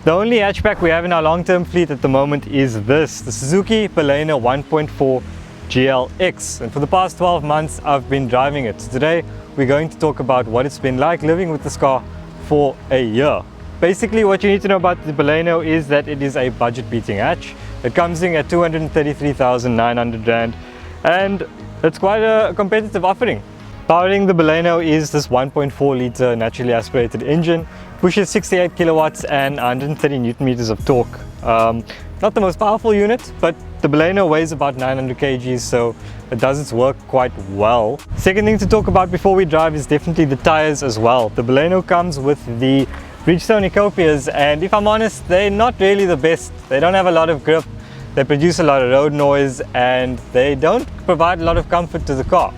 The only hatchback we have in our long-term fleet at the moment is this, the Suzuki Baleno 1.4 GLX, and for the past 12 months I've been driving it. So today we're going to talk about what it's been like living with this car for a year. Basically what you need to know about the Baleno is that it is a budget-beating hatch. It comes in at 233,900 Rand and it's quite a competitive offering. Powering the Baleno is this 1.4 litre naturally aspirated engine, pushes 68 kilowatts and 130 newton meters of torque. Not the most powerful unit, but the Baleno weighs about 900 kgs, so it does its work quite well. Second thing to talk about before we drive is definitely the tires as well. The Baleno comes with the Bridgestone Ecopias, and if I'm honest, they're not really the best. They don't have a lot of grip, they produce a lot of road noise, and they don't provide a lot of comfort to the car.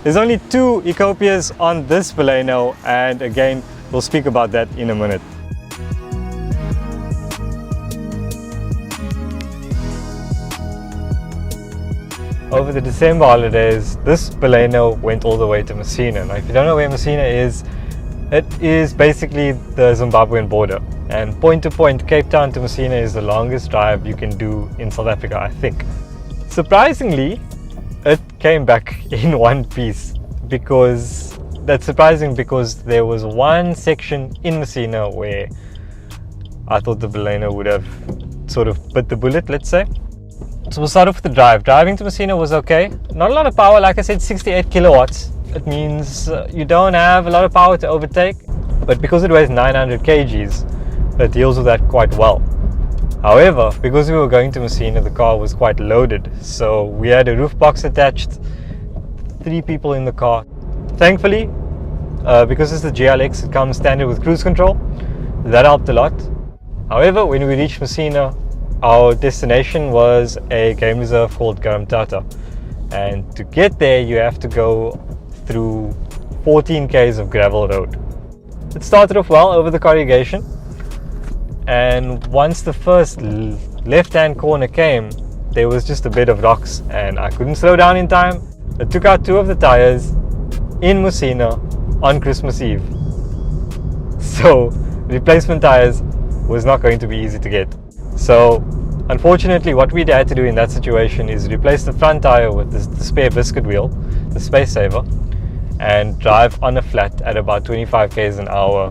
There's only two Ecopias on this Baleno, and again, we'll speak about that in a minute. Over the December holidays, this Baleno went all the way to Messina. Now, if you don't know where Messina is, it is basically the Zimbabwean border. And point to point, Cape Town to Messina is the longest drive you can do in South Africa, I think. Surprisingly, it came back in one piece, because that's surprising because there was one section in Messina where I thought the Baleno would have sort of bit the bullet, let's say. So we'll start off with the drive. Driving to Messina was okay. Not a lot of power, like I said, 68 kilowatts. It means you don't have a lot of power to overtake, but because it weighs 900 kgs, it deals with that quite well. However, because we were going to Messina, the car was quite loaded, so we had a roof box attached, 3 people in the car. Thankfully, because it's the GLX, it comes standard with cruise control. That helped a lot. However, when we reached Messina, our destination was a game reserve called Garamtata, and to get there you have to go through 14 k's of gravel road. It started off well over the corrugation, and once the first left-hand corner came, there was just a bed of rocks and I couldn't slow down in time. I took out 2 of the tires in Messina on Christmas Eve. So replacement tires was not going to be easy to get. So unfortunately what we had to do in that situation is replace the front tire with the spare biscuit wheel, the space saver, and drive on a flat at about 25 k's an hour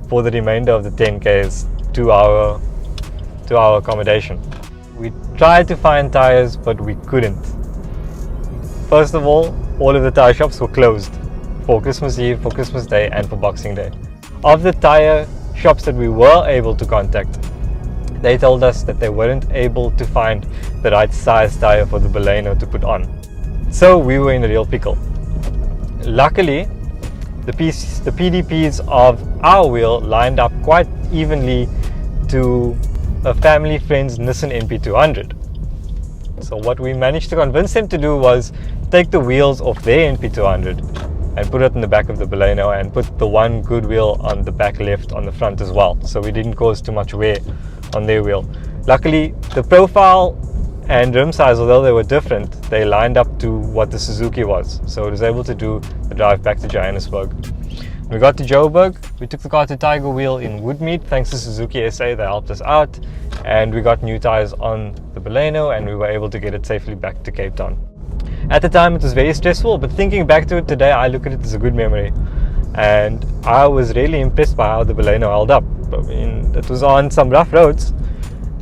for the remainder of the 10 k's to our accommodation. We tried to find tires, but we couldn't. First of all of the tire shops were closed for Christmas Eve, for Christmas Day, and for Boxing Day. Of the tire shops that we were able to contact, they told us that they weren't able to find the right size tire for the Baleno to put on. So we were in a real pickle. Luckily, the PDPs of our wheel lined up quite evenly to a family friend's Nissan NP200. So what we managed to convince them to do was take the wheels off their NP200 and put it in the back of the Baleno, and put the one good wheel on the back left on the front as well, so we didn't cause too much wear on their wheel. Luckily, the profile and rim size, although they were different, they lined up to what the Suzuki was, so it was able to do the drive back to Johannesburg. We got to Joburg, we took the car to Tiger Wheel in Woodmead, thanks to Suzuki SA, they helped us out, and we got new tires on the Baleno, and we were able to get it safely back to Cape Town. At the time it was very stressful, but thinking back to it today, I look at it as a good memory, and I was really impressed by how the Baleno held up. I mean, it was on some rough roads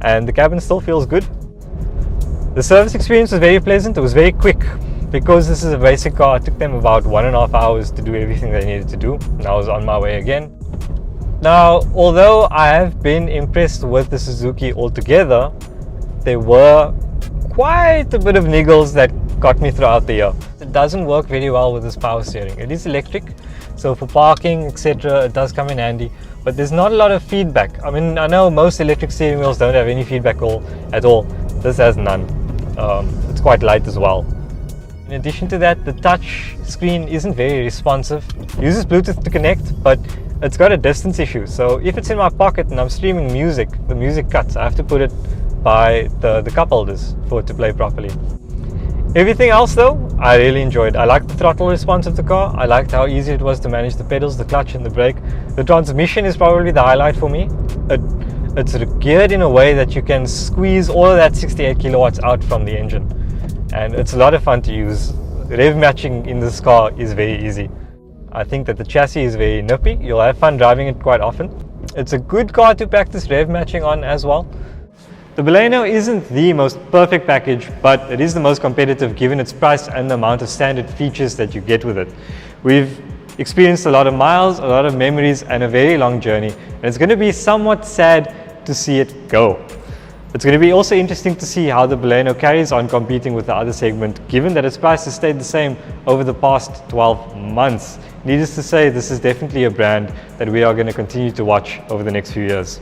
and the cabin still feels good. The service experience was very pleasant, it was very quick. Because this is a basic car, it took them about 1.5 hours to do everything they needed to do, and I was on my way again. Now, although I have been impressed with the Suzuki altogether, there were quite a bit of niggles that got me throughout the year. It doesn't work very well with this power steering. It is electric, so for parking, etc., it does come in handy, but there's not a lot of feedback. I mean, I know most electric steering wheels don't have any feedback at all. This has none. It's quite light as well. In addition to that, the touch screen isn't very responsive. It uses Bluetooth to connect, but it's got a distance issue. So if it's in my pocket and I'm streaming music, the music cuts. I have to put it by the cup holders for it to play properly. Everything else though, I really enjoyed. I liked the throttle response of the car. I liked how easy it was to manage the pedals, the clutch and the brake. The transmission is probably the highlight for me. It's geared in a way that you can squeeze all of that 68 kilowatts out from the engine. And it's a lot of fun to use. Rev matching in this car is very easy. I think that the chassis is very nippy. You'll have fun driving it quite often. It's a good car to practice rev matching on as well. The Baleno isn't the most perfect package, but it is the most competitive given its price and the amount of standard features that you get with it. We've experienced a lot of miles, a lot of memories, and a very long journey. And it's going to be somewhat sad to see it go. It's going to be also interesting to see how the Baleno carries on competing with the other segment, given that its price has stayed the same over the past 12 months. Needless to say, this is definitely a brand that we are going to continue to watch over the next few years.